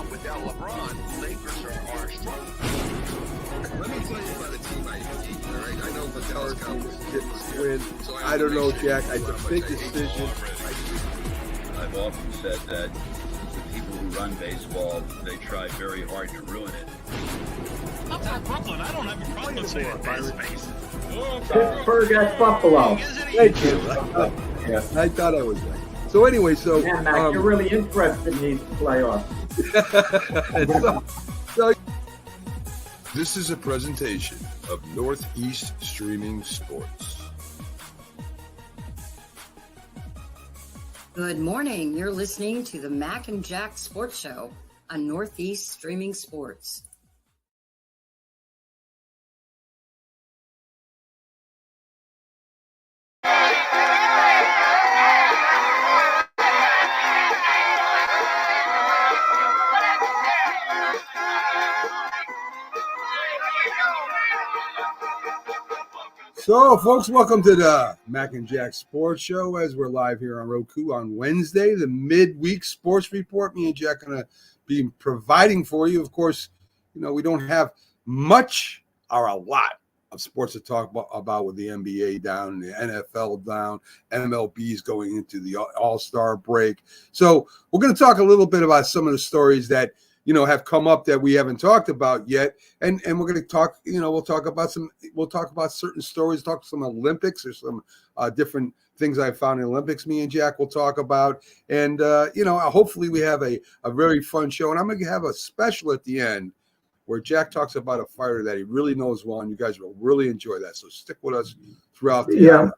without LeBron, Lakers are struggling. Let me tell you about a team I hate, all right? I know the Dallas Cowboys Get the win. I don't know, Jack. It's a big decision. I've often said that the people who run baseball, they try very hard to ruin it. I'm from Brooklyn. I don't have a problem with saying space. Pittsburgh at Buffalo. Thank you. Yeah, I thought I was right. So anyway, Yeah, Mac, you're really interested in these playoffs. so This is a presentation of Northeast Streaming Sports. Good morning. You're listening to the Mac and Jack Sports Show on Northeast Streaming Sports. So, folks, welcome to the Mac and Jack Sports Show as we're live here on Roku on Wednesday, the midweek sports report. Me and Jack are going to be providing for you. Of course, you know, we don't have much or a lot of sports to talk about with the NBA down, the NFL down, MLB's going into the All-Star break. So we're going to talk a little bit about some of the stories that, you know, have come up that we haven't talked about yet. And we're going to talk, you know, we'll talk about certain stories, talk some Olympics or some different things I found in Olympics me and Jack will talk about. And, you know, hopefully we have a very fun show. And I'm going to have a special at the end where Jack talks about a fighter that he really knows well, and you guys will really enjoy that. So stick with us throughout the hour.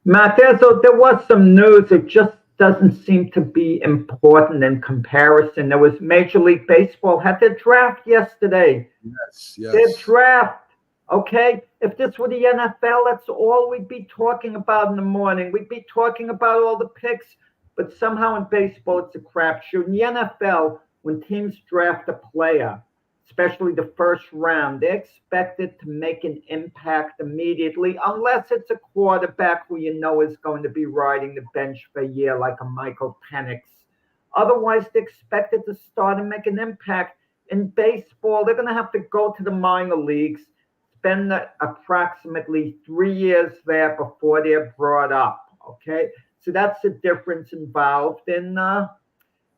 Matt, there was some news. It just doesn't seem to be important in comparison. There was Major League Baseball had their draft yesterday. Yes. Their draft. Okay, if this were the NFL, that's all we'd be talking about in the morning. We'd be talking about all the picks, but somehow in baseball, it's a crapshoot. In the NFL, when teams draft a player, especially the first round, they're expected to make an impact immediately, unless it's a quarterback who you know is going to be riding the bench for a year, like a Michael Penix. Otherwise, they're expected to start and make an impact. In baseball, they're going to have to go to the minor leagues, spend approximately 3 years there before they're brought up, okay? So that's the difference involved. And,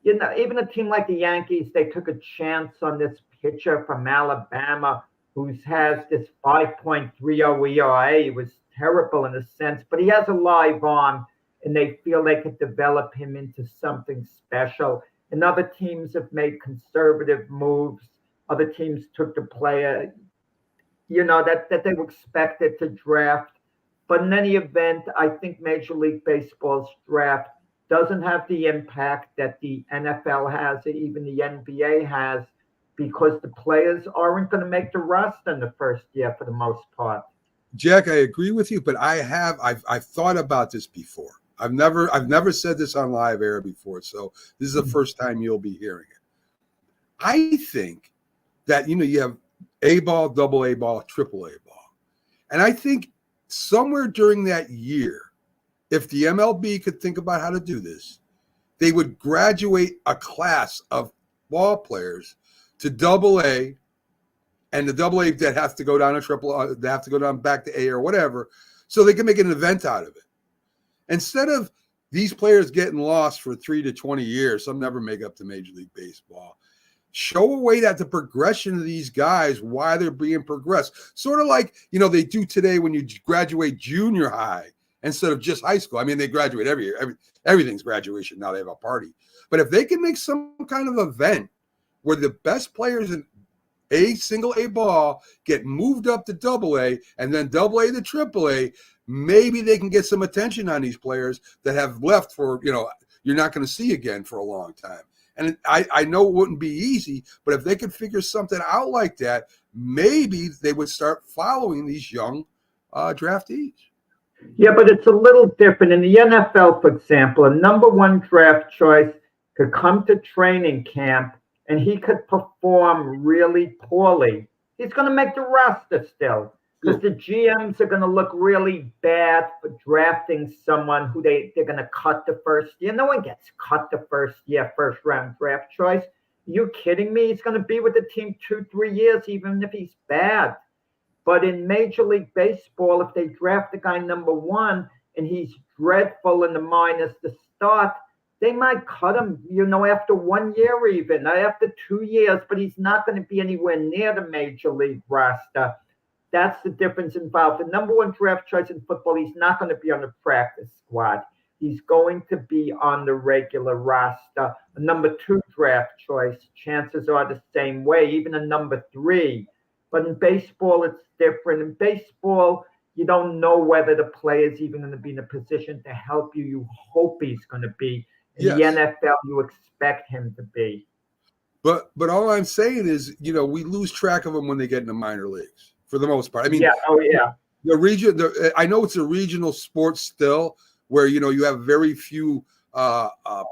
you know, even a team like the Yankees, they took a chance on this pitcher from Alabama who has this 5.30 ERA. He was terrible in a sense, but he has a live arm, and they feel they could develop him into something special. And other teams have made conservative moves. Other teams took the player, you know, that they were expected to draft. But in any event, I think Major League Baseball's draft doesn't have the impact that the NFL has, or even the NBA has, because the players aren't going to make the roster in the first year for the most part. Jack, I agree with you, but I've thought about this before. I've never said this on live air before, so this is the first time you'll be hearing it. I think that, you know, you have A ball, double A ball, triple A ball. And I think somewhere during that year, if the MLB could think about how to do this, they would graduate a class of ball players to double A, and the double A that has to go down to triple, they have to go down back to A or whatever, so they can make an event out of it. Instead of these players getting lost for 3 to 20 years, some never make up to Major League Baseball. Show a way that the progression of these guys, why they're being progressed, sort of like, you know, they do today when you graduate junior high instead of just high school. I mean, they graduate every year. Everything's graduation now. They have a party. But if they can make some kind of event where the best players in a single A ball get moved up to double A and then double A to triple A, maybe they can get some attention on these players that have left for, you know, you're not going to see again for a long time. And I know it wouldn't be easy, but if they could figure something out like that, maybe they would start following these young draftees. Yeah, but it's a little different. In the NFL, for example, a number one draft choice could come to training camp and he could perform really poorly. He's going to make the roster still, because the GMs are going to look really bad for drafting someone who they're going to cut the first year. No one gets cut the first year, first round draft choice. You kidding me? He's going to be with the team 2-3 years, even if he's bad. But in Major League Baseball, if they draft the guy number 1 and he's dreadful in the minors to start, they might cut him, after 1 year even, after 2 years, but he's not going to be anywhere near the Major League roster. That's the difference involved. The number 1 draft choice in football, he's not going to be on the practice squad. He's going to be on the regular roster. A number 2 draft choice, chances are the same way, even a number 3. But in baseball, it's different. In baseball, you don't know whether the player is even going to be in a position to help you. You hope he's going to be. In the NFL, you expect him to be. But all I'm saying is, we lose track of them when they get in the minor leagues for the most part. I mean, the region. I know it's a regional sport still, where you have very few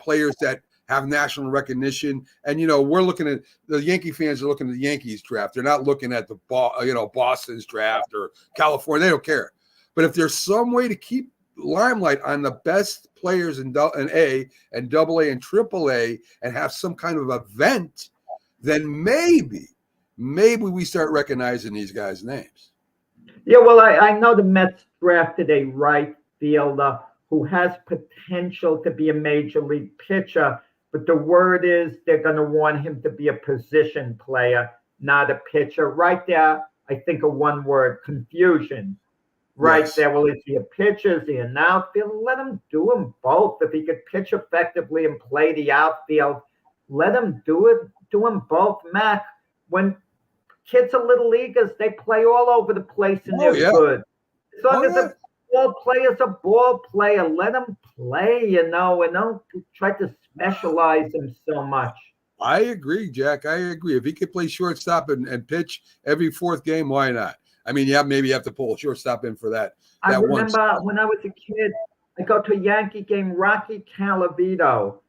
players that have national recognition, and we're looking at the Yankee fans are looking at the Yankees draft. They're not looking at the Boston's draft or California. They don't care. But if there's some way to keep limelight on the best players in A and AA and AAA and have some kind of event, then maybe we start recognizing these guys' names. Yeah, well, I know the Mets drafted a right fielder who has potential to be a major league pitcher, but the word is they're going to want him to be a position player, not a pitcher. Right there, I think of one word: confusion. Right there. Well, is he a pitcher? Is he an outfielder? Let him do them both. If he could pitch effectively and play the outfield, let him do it. Do them both, Mac. When kids are little leaguers, they play all over the place and they're good. As long as the ball player's a ball player, let him play, and don't try to specialize him so much. I agree, Jack. I agree. If he could play shortstop and pitch every 4th game, why not? I mean, maybe you have to pull a shortstop in for that. I remember when I was a kid, I go to a Yankee game, Rocky Calavito,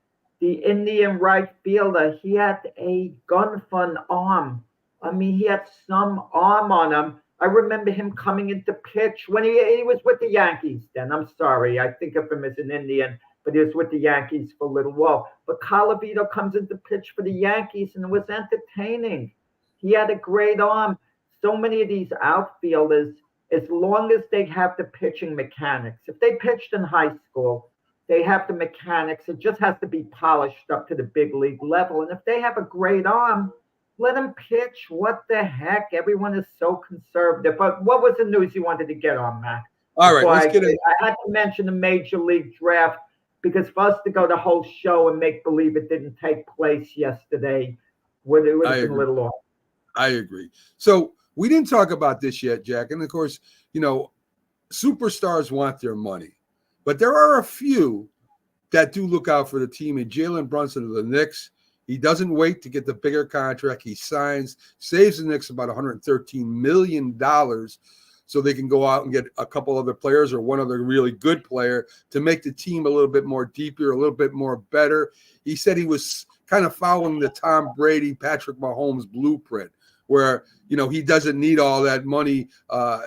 the Indian right fielder. He had a gun fun arm. I mean, he had some arm on him. I remember him coming into pitch when he was with the Yankees then. I'm sorry. I think of him as an Indian, but he was with the Yankees for a little while. But Calavito comes into pitch for the Yankees, and it was entertaining. He had a great arm. So many of these outfielders, as long as they have the pitching mechanics, if they pitched in high school, they have the mechanics. It just has to be polished up to the big league level. And if they have a great arm, let them pitch. What the heck? Everyone is so conservative. But what was the news you wanted to get on, Matt? All right, let's get it. I had to mention the Major League Draft because for us to go the whole show and make believe it didn't take place yesterday would have been a little off. I agree. So we didn't talk about this yet, Jack. And of course, superstars want their money, but there are a few that do look out for the team. And Jalen Brunson of the Knicks, he doesn't wait to get the bigger contract. He signs, saves the Knicks about $113 million so they can go out and get a couple other players or one other really good player to make the team a little bit more deeper, a little bit more better. He said he was kind of following the Tom Brady, Patrick Mahomes blueprint, where, he doesn't need all that money.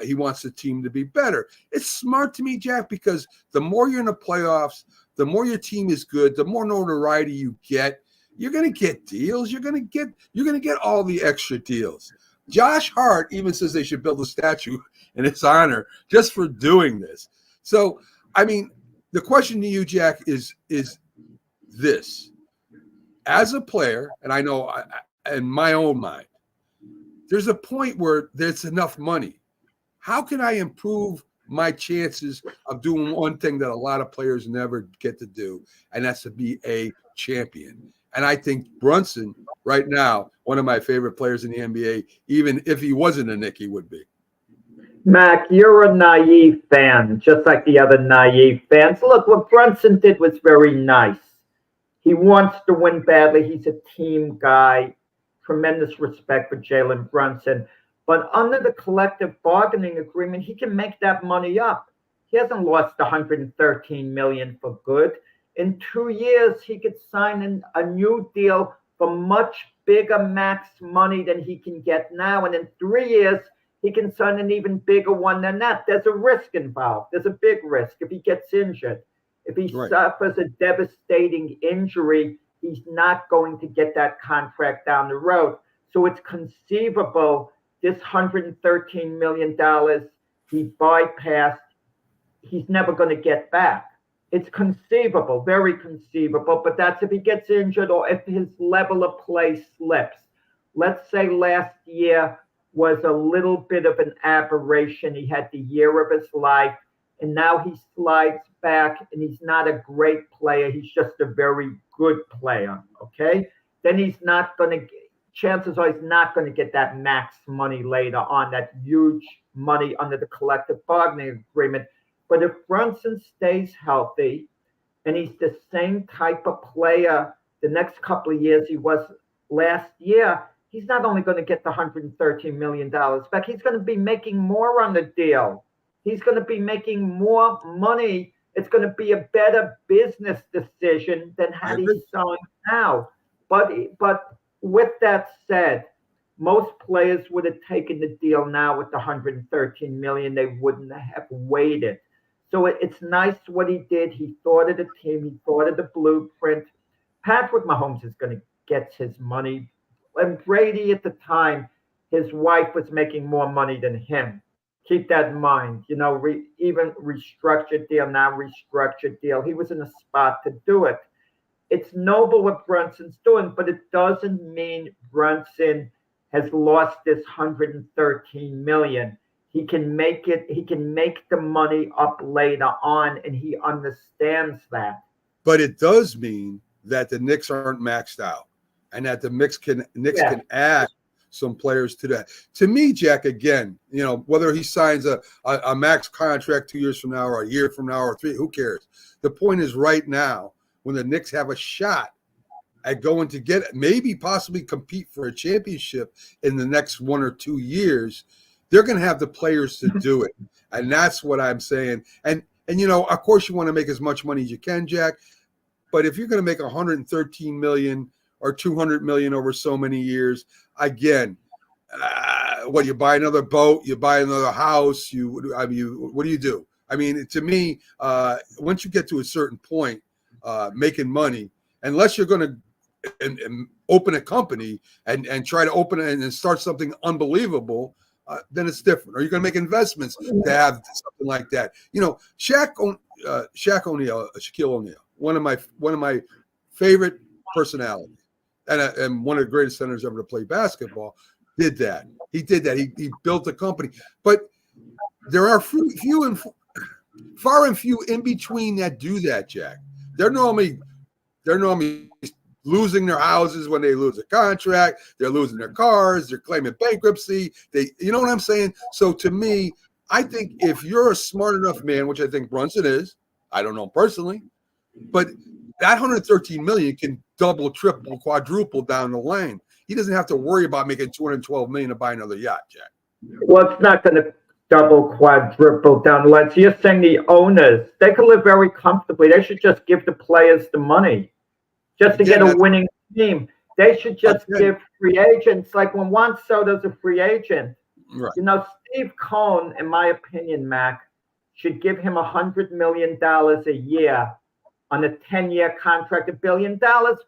He wants the team to be better. It's smart to me, Jack, because the more you're in the playoffs, the more your team is good, the more notoriety you get. You're going to get deals. You're going to get all the extra deals. Josh Hart even says they should build a statue in his honor just for doing this. So, I mean, the question to you, Jack, is this. As a player, and I know in my own mind, there's a point where there's enough money. How can I improve my chances of doing one thing that a lot of players never get to do, and that's to be a champion? And I think Brunson, right now, one of my favorite players in the NBA, even if he wasn't a Knick, he would be. Mac, you're a naive fan, just like the other naive fans. Look, what Brunson did was very nice. He wants to win badly. He's a team guy. Tremendous respect for Jalen Brunson. But under the collective bargaining agreement, he can make that money up. He hasn't lost $113 million for good. In 2 years, he could sign a new deal for much bigger max money than he can get now. And in 3 years, he can sign an even bigger one than that. There's a risk involved. There's a big risk if he gets injured. If he suffers a devastating injury, he's not going to get that contract down the road. So it's conceivable this $113 million he bypassed, he's never going to get back. It's conceivable, very conceivable, but that's if he gets injured or if his level of play slips. Let's say last year was a little bit of an aberration. He had the year of his life, and now he slides back, and he's not a great player. He's just a very good player, okay? Then he's not going to, chances are he's not going to get that max money later on, that huge money under the collective bargaining agreement. But if Brunson stays healthy and he's the same type of player the next couple of years he was last year, he's not only going to get the $113 million back, he's going to be making more on the deal. He's going to be making more money. It's going to be a better business decision than had he signed now. But with that said, most players would have taken the deal now with the $113 million. They wouldn't have waited. So it's nice what he did. He thought of the team. He thought of the blueprint. Patrick Mahomes is going to get his money. And Brady at the time, his wife was making more money than him. Keep that in mind. You know, even restructured deal, now restructured deal. He was in a spot to do it. It's noble what Brunson's doing, but it doesn't mean Brunson has lost this $113 million. He can make it. He can make the money up later on, and he understands that. But it does mean that the Knicks aren't maxed out, and that the Knicks can add some players to that. To me, Jack, again, you know, whether he signs a max contract 2 years from now or a year from now or three, who cares? The point is right now, when the Knicks have a shot at going to get maybe possibly compete for a championship in the next 1 or 2 years, they're going to have the players to do it. And that's what I'm saying. And you know, of course you want to make as much money as you can, Jack, but if you're going to make $113 million or $200 million over so many years, again, what, you buy another boat, you buy another house, what do you do? I mean, to me, once you get to a certain point, making money, unless you're going to and open a company and try to open it and start something unbelievable, then it's different. Or you're going to make investments to have something like that. You know, Shaquille O'Neal, one of my favorite personalities, and one of the greatest centers ever to play basketball, did that. He did that. He built a company, but there are far and few in between that do that, Jack. They're normally losing their houses when they lose a contract. They're losing their cars. They're claiming bankruptcy. You know what I'm saying? So to me, I think if you're a smart enough man, which I think Brunson is, I don't know personally, but that $113 million can double, triple, quadruple down the lane. He doesn't have to worry about making $212 million to buy another yacht, Jack. Well, it's not going to double, quadruple down the line. So you're saying the owners, they can live very comfortably. They should just give the players the money just to get a winning team. They should just give free agents, like when Juan Soto's a free agent. Right. You know, Steve Cohen, in my opinion, Mac, should give him $100 million a year on a 10-year contract, $1 billion.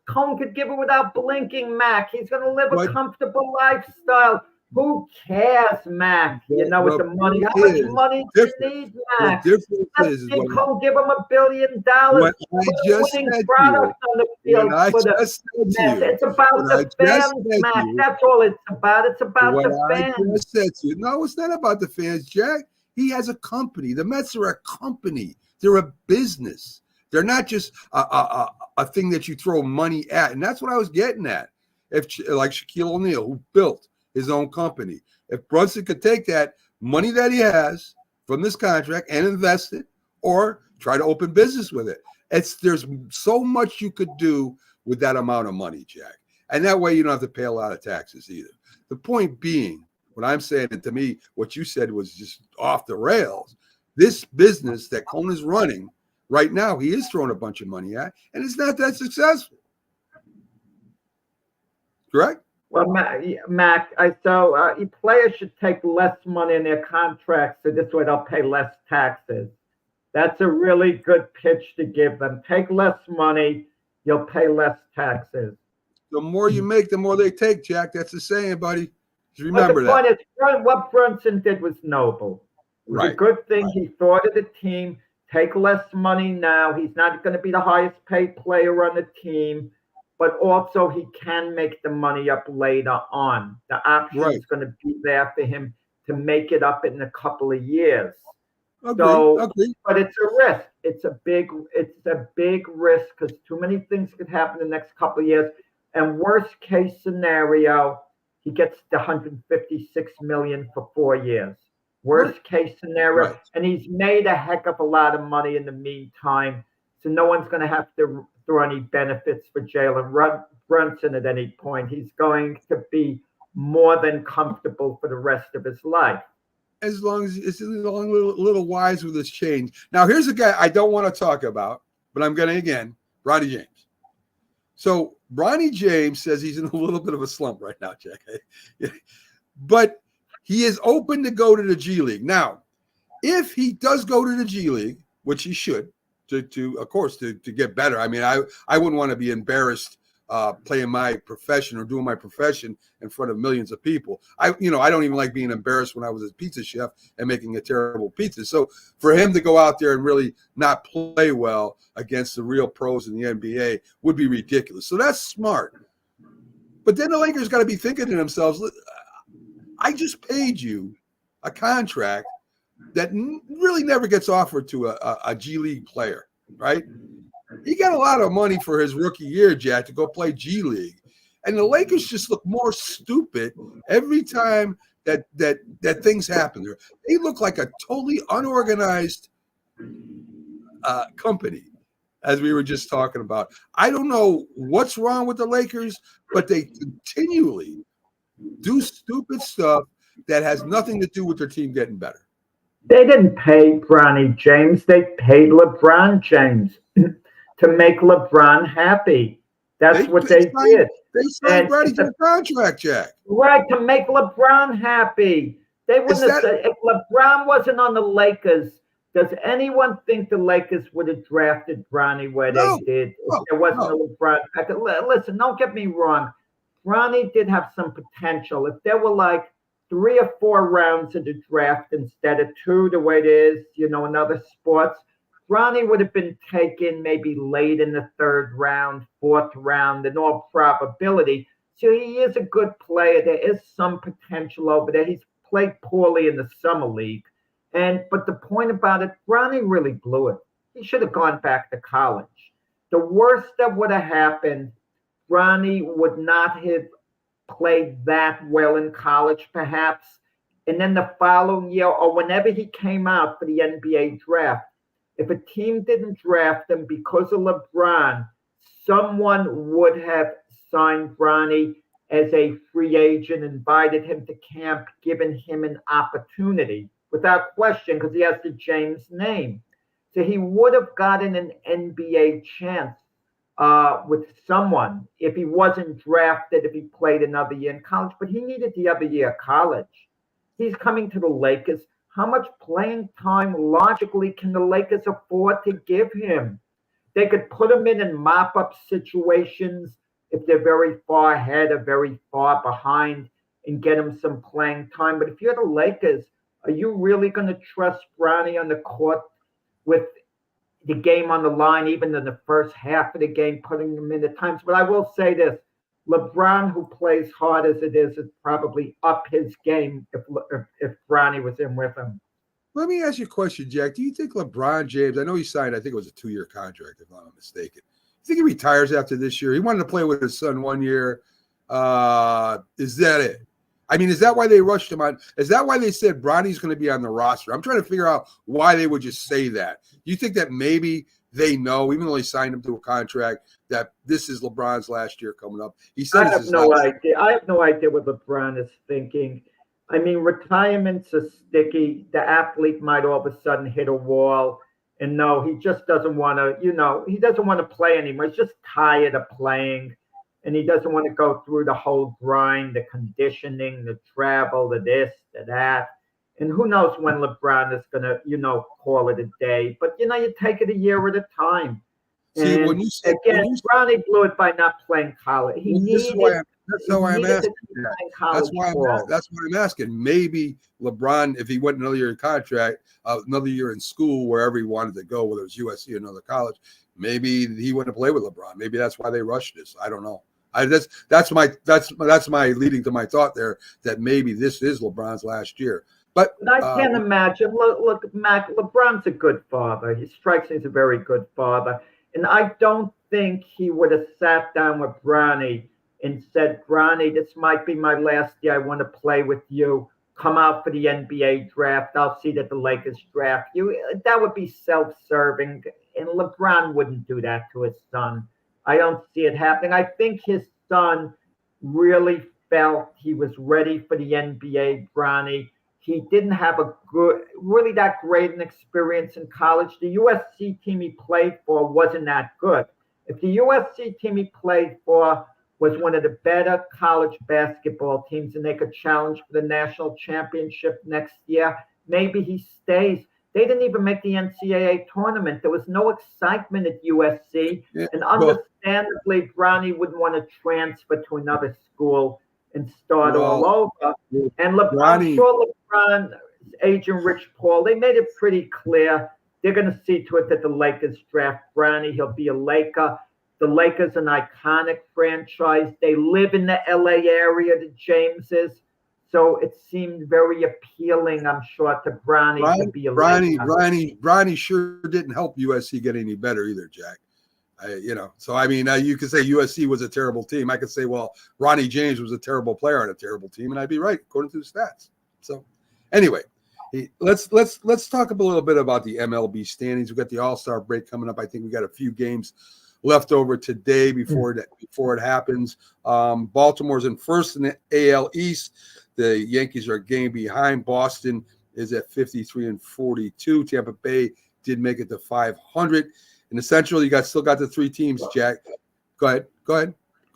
Cohen could give it without blinking, Mac. He's going to live a comfortable lifestyle. Who cares, Mac? You know, with the money. How much money do you need, Mac? Give him $1 billion. What I just said to you. It's about the fans, Mac. That's all it's about. It's about the fans. I just said to you. No, it's not about the fans, Jack. He has a company. The Mets are a company. They're a business. They're not just a thing that you throw money at. And that's what I was getting at. If like Shaquille O'Neal, who built his own company. If Brunson could take that money that he has from this contract and invest it, or try to open business with it, there's so much you could do with that amount of money, Jack. And that way you don't have to pay a lot of taxes either. The point being, what I'm saying, and to me, what you said was just off the rails. This business that Cohen is running right now, he is throwing a bunch of money at, and it's not that successful. Correct? Well, Mac, players should take less money in their contracts, so this way they'll pay less taxes. That's a really good pitch to give them. Take less money, you'll pay less taxes. The more you make, the more they take, Jack. That's the saying, buddy. Just But remember the point that. is, what Brunson did was noble. It was a Right. good thing. He thought of the team. Take less money now. He's not going to be the highest paid player on the team, but also he can make the money up later on. The option Right. is going to be there for him to make it up in a couple of years. Agree. So, Agree. but it's a risk. It's a big risk because too many things could happen in the next couple of years. And worst case scenario, he gets the 156 million for 4 years. Worst case scenario, Right. and he's made a heck of a lot of money in the meantime. So no one's going to have to throw any benefits for Jalen Brunson at any point. He's going to be more than comfortable for the rest of his life. As long as it's a little wise with this change. Now, here's a guy I don't want to talk about, but I'm going to again, Bronny James. So Bronny James says he's in a little bit of a slump right now, Jack. But he is open to go to the G League. Now, if he does go to the G League, which he should, to get better. I mean, I wouldn't want to be embarrassed playing my profession or doing my profession in front of millions of people. I don't even like being embarrassed when I was a pizza chef and making a terrible pizza. So for him to go out there and really not play well against the real pros in the NBA would be ridiculous. So that's smart. But then the Lakers got to be thinking to themselves, I just paid you a contract that really never gets offered to a G League player, right? He got a lot of money for his rookie year, Jack, to go play G League. And the Lakers just look more stupid every time that things happen there. They look like a totally unorganized company, as we were just talking about. I don't know what's wrong with the Lakers, but they continually do stupid stuff that has nothing to do with their team getting better. They didn't pay Bronny James. They paid LeBron James to make LeBron happy. That's what they did. They signed Bronny to a contract, Jack. Right, to make LeBron happy. They wouldn't have said, if LeBron wasn't on the Lakers, does anyone think the Lakers would have drafted Bronny where they did if there wasn't a LeBron? Listen, don't get me wrong. Bronny did have some potential. If there were like 3 or 4 rounds of the draft instead of 2, the way it is, in other sports, Bronny would have been taken maybe late in the 3rd round, 4th round, in all probability. So he is a good player. There is some potential over there. He's played poorly in the summer league. But the point about it, Bronny really blew it. He should have gone back to college. The worst that would have happened, Bronny would not have played that well in college, perhaps. And then the following year, or whenever he came out for the NBA draft, if a team didn't draft him because of LeBron, someone would have signed Bronny as a free agent, invited him to camp, given him an opportunity without question because he has the James name. So he would have gotten an NBA chance with someone if he wasn't drafted, if he played another year in college. But he needed the other year of college. He's coming to the Lakers. How much playing time logically can the Lakers afford to give him? They could put him in mop-up situations if they're very far ahead or very far behind and get him some playing time. But if you're the Lakers, are you really going to trust Bronny on the court with the game on the line, even in the first half of the game, putting him in at times? But I will say this. LeBron, who plays hard as it is probably up his game if Bronny was in with him. Let me ask you a question, Jack. Do you think LeBron James, I know he signed, I think it was a 2-year contract, if I'm not mistaken. You think he retires after this year? He wanted to play with his son 1 year. Is that it? I mean, is that why they rushed him on? Is that why they said Bronny's going to be on the roster? I'm trying to figure out why they would just say that. Do you think that maybe they know, even though they signed him to a contract, that this is LeBron's last year coming up? He said I have no idea. I have no idea what LeBron is thinking. I mean, retirements are sticky. The athlete might all of a sudden hit a wall. And no, he just doesn't want to, he doesn't want to play anymore. He's just tired of playing. And he doesn't want to go through the whole grind, the conditioning, the travel, the this, the that. And who knows when LeBron is going to, call it a day. But, you take it a year at a time. See, And when you said, again, Bronny blew it by not playing college. He well, this is needed. why that's how I'm needed to asking. keep that. playing college ball. That's what I'm asking. Maybe LeBron, if he went another year in contract, another year in school, wherever he wanted to go, whether it's USC or another college, maybe he wouldn't play with LeBron. Maybe that's why they rushed this. I don't know. That's my leading to my thought there, that maybe this is LeBron's last year. But I can't imagine. Look, Mac. LeBron's a good father. He strikes me as a very good father, and I don't think he would have sat down with Bronny and said, "Bronny, this might be my last year. I want to play with you. Come out for the NBA draft. I'll see that the Lakers draft you." That would be self-serving, and LeBron wouldn't do that to his son. I don't see it happening. I think his son really felt he was ready for the NBA, Bronny. He didn't have really that great an experience in college. The USC team he played for wasn't that good. If the USC team he played for was one of the better college basketball teams and they could challenge for the national championship next year, maybe he stays. They didn't even make the NCAA tournament. There was no excitement at USC. Yeah, and understandably, Bronny wouldn't want to transfer to another school and start all over. And I'm sure LeBron's agent Rich Paul, they made it pretty clear they're going to see to it that the Lakers draft Bronny. He'll be a Laker. The Lakers an iconic franchise. They live in the LA area, the Jameses. So it seemed very appealing, I'm sure, to Bronny to be a Laker. Bronny sure didn't help USC get any better either, Jack. So I mean, you could say USC was a terrible team. I could say, well, Ronnie James was a terrible player on a terrible team, and I'd be right according to the stats. So, anyway, let's talk a little bit about the MLB standings. We've got the All-Star break coming up. I think we got a few games left over today before it happens. Baltimore's in first in the AL East. The Yankees are a game behind. Boston is at 53-42. Tampa Bay did make it to 500. In the Central, you still got the three teams, Jack. Go ahead.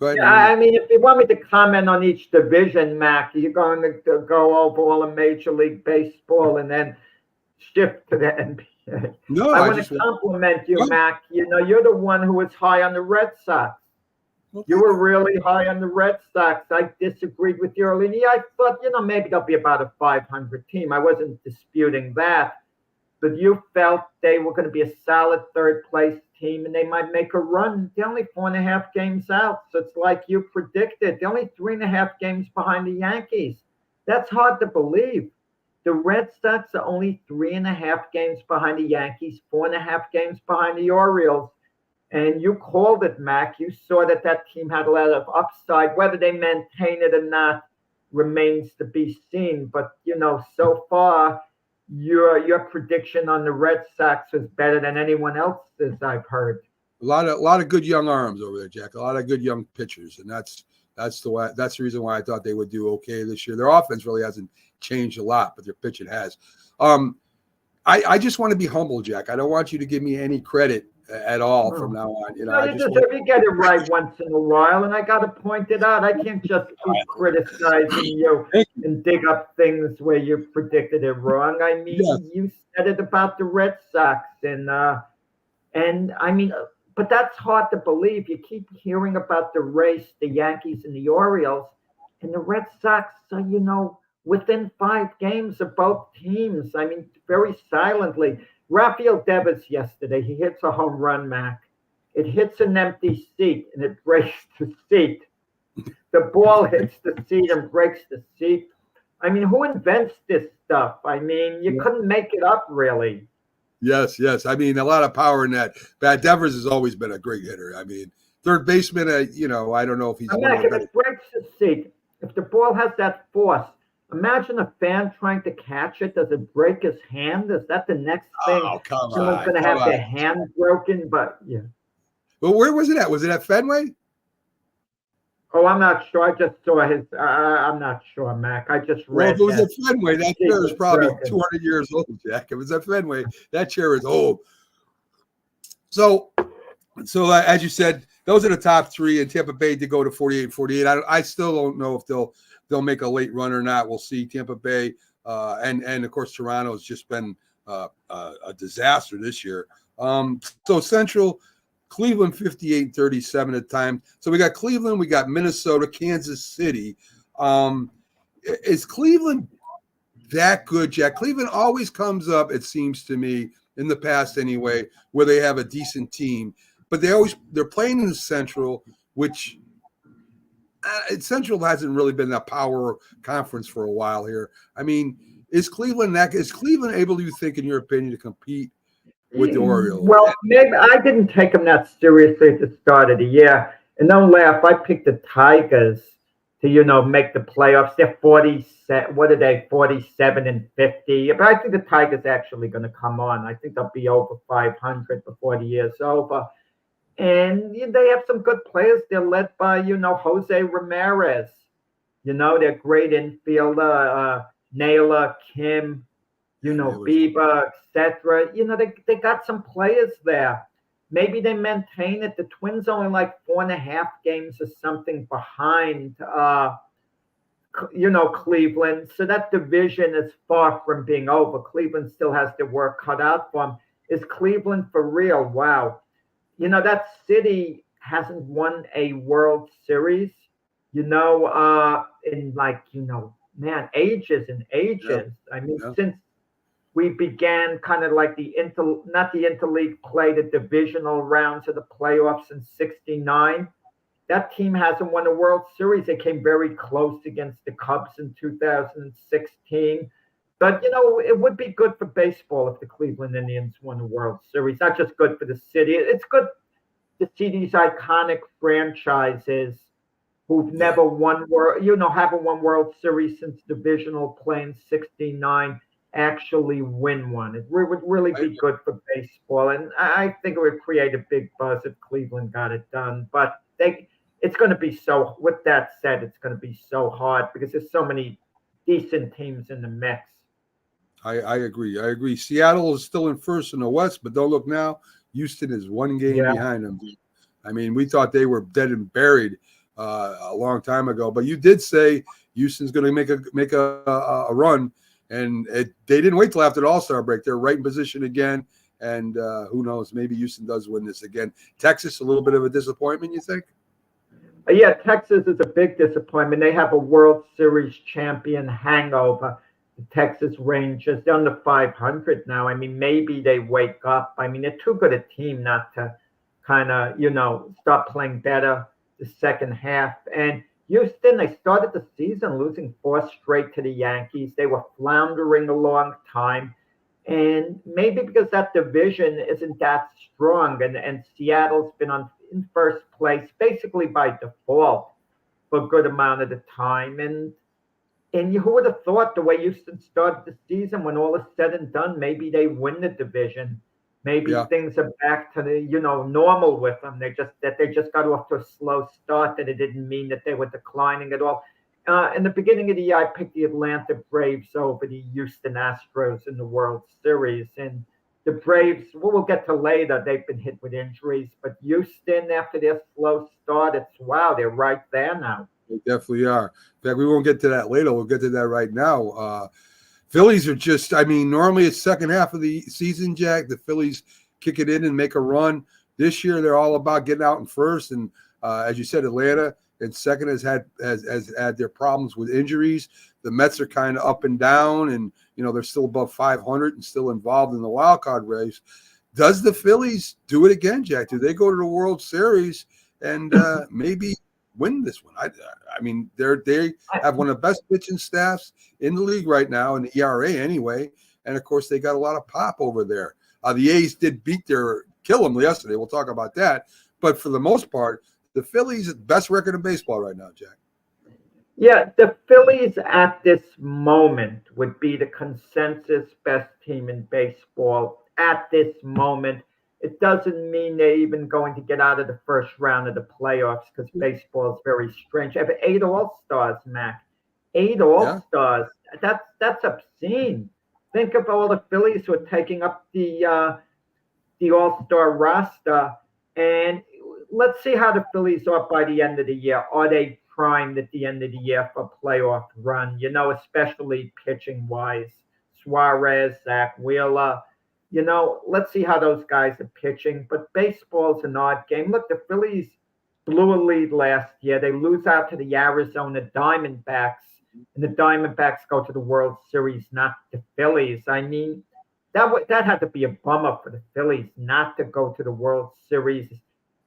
Yeah, I mean, if you want me to comment on each division, Mac, you're going to go over all of Major League Baseball and then shift to the NBA. No, I want to compliment you, Mac. You're the one who was high on the Red Sox. You were really high on the Red Sox. I disagreed with you early in the year. I thought, maybe they'll be about a 500 team. I wasn't disputing that. But you felt they were going to be a solid third-place team, and they might make a run. They're only 4.5 games out, so it's like you predicted. They're only 3.5 games behind the Yankees. That's hard to believe. The Red Sox are only 3.5 games behind the Yankees, 4.5 games behind the Orioles. And you called it, Mac. You saw that team had a lot of upside. Whether they maintain it or not remains to be seen. But, so far, your prediction on the Red Sox was better than anyone else's I've heard. A lot of good young arms over there, Jack. A lot of good young pitchers, and that's the reason why I thought they would do okay this year. Their offense really hasn't changed a lot, but their pitching has. I just want to be humble, Jack. I don't want you to give me any credit at all from now on. You get it right once in a while, and I got to point it out. I can't just keep criticizing you and dig up things where you predicted it wrong. I mean, You said it about the Red Sox, and I mean, but that's hard to believe. You keep hearing about the race, the Yankees and the Orioles, and the Red Sox are, within 5 games of both teams. I mean, very silently. Rafael Devers yesterday, he hits a home run, Mac. It hits an empty seat, and it breaks the seat. The ball hits the seat and breaks the seat. I mean, who invents this stuff? I mean, you couldn't make it up, really. Yes. I mean, a lot of power in that. But Devers has always been a great hitter. I mean, third baseman, I don't know if he's Mac, if it breaks the seat, if the ball has that force, imagine a fan trying to catch it. Does it break his hand? Is that the next thing? Oh, come Someone's going to have their hand broken, but yeah. Well, where was it at? Was it at Fenway? Oh, I'm not sure. I just saw his. I'm not sure, Mac. I just read. Well, if it was at Fenway, that chair is probably 200 years old, Jack. If it was at Fenway, that chair is old. So as you said, those are the top 3, and Tampa Bay did go to 48-48. I still don't know if they'll make a late run or not. We'll see. Tampa Bay and of course Toronto has just been a disaster this year. So Central, Cleveland 58-37 at times. So we got Cleveland, we got Minnesota, Kansas City. Is Cleveland that good, Jack? Cleveland always comes up, it seems to me, in the past anyway, where they have a decent team, but they're playing in the Central, which Central hasn't really been a power conference for a while here. I mean, is Cleveland able, you think, in your opinion, to compete with the Orioles? Well, maybe I didn't take them that seriously at the start of the year. And don't laugh, I picked the Tigers to, make the playoffs. They're 47, what are they, 47-50. But I think the Tigers are actually going to come on. I think they'll be over 500 before the year's over. And they have some good players. They're led by, Jose Ramirez. They're great infielder, Naylor, Kim, Bieber, etc. They got some players there. Maybe they maintain it. The Twins only like 4.5 games or something behind, Cleveland. So that division is far from being over. Cleveland still has their work cut out for them. Is Cleveland for real? Wow. That city hasn't won a World Series, in ages and ages. Yeah. I mean, since we began kind of like not the interleague play, the divisional rounds of the playoffs in '69, that team hasn't won a World Series. They came very close against the Cubs in 2016. But, it would be good for baseball if the Cleveland Indians won a World Series. Not just good for the city. It's good to see these iconic franchises who've never won, haven't won World Series since divisional play in '69 actually win one. It would really be good for baseball. And I think it would create a big buzz if Cleveland got it done. But it's going to be so, with that said, it's going to be so hard because there's so many decent teams in the mix. I agree. Seattle is still in first in the West, but don't look now. Houston is 1 game behind them. I mean, we thought they were dead and buried a long time ago, but you did say Houston's going to make a run, and they didn't wait till after the All-Star break. They're right in position again, and who knows? Maybe Houston does win this again. Texas, a little bit of a disappointment, you think? Yeah, Texas is a big disappointment. They have a World Series champion hangover. The Texas Rangers, they're under 500 now. I mean, maybe they wake up. I mean, they're too good a team not to kind of, start playing better the second half. And Houston, they started the season losing 4 straight to the Yankees. They were floundering a long time. And maybe because that division isn't that strong, and Seattle's been in first place basically by default for a good amount of the time. And who would have thought the way Houston started the season, when all is said and done, maybe they win the division. Maybe things are back to the, normal with them. They just got off to a slow start, that it didn't mean that they were declining at all. In the beginning of the year, I picked the Atlanta Braves over the Houston Astros in the World Series. And the Braves, we'll get to later, they've been hit with injuries. But Houston, after their slow start, they're right there now. They definitely are. In fact, we won't get to that later. We'll get to that right now. Phillies are just, normally it's second half of the season, Jack. The Phillies kick it in and make a run. This year, they're all about getting out in first. And as you said, Atlanta in second has had their problems with injuries. The Mets are kind of up and down, and, they're still above 500 and still involved in the wild card race. Does the Phillies do it again, Jack? Do they go to the World Series and maybe win this one? I mean, they have one of the best pitching staffs in the league right now, in the ERA anyway. And of course, they got a lot of pop over there. The A's did kill them yesterday. We'll talk about that. But for the most part, the Phillies' best record in baseball right now, Jack. Yeah, the Phillies at this moment would be the consensus best team in baseball at this moment. It doesn't mean they're even going to get out of the first round of the playoffs, because baseball is very strange. I have 8 All-Stars, Mac. 8 All-Stars. That's obscene. Think of all the Phillies who are taking up the All-Star roster. And let's see how the Phillies are by the end of the year. Are they primed at the end of the year for a playoff run? Especially pitching-wise. Suarez, Zach Wheeler, let's see how those guys are pitching. But baseball's an odd game. Look, the Phillies blew a lead last year. They lose out to the Arizona Diamondbacks, and the Diamondbacks go to the World Series, not the Phillies. I mean, that had to be a bummer for the Phillies not to go to the World Series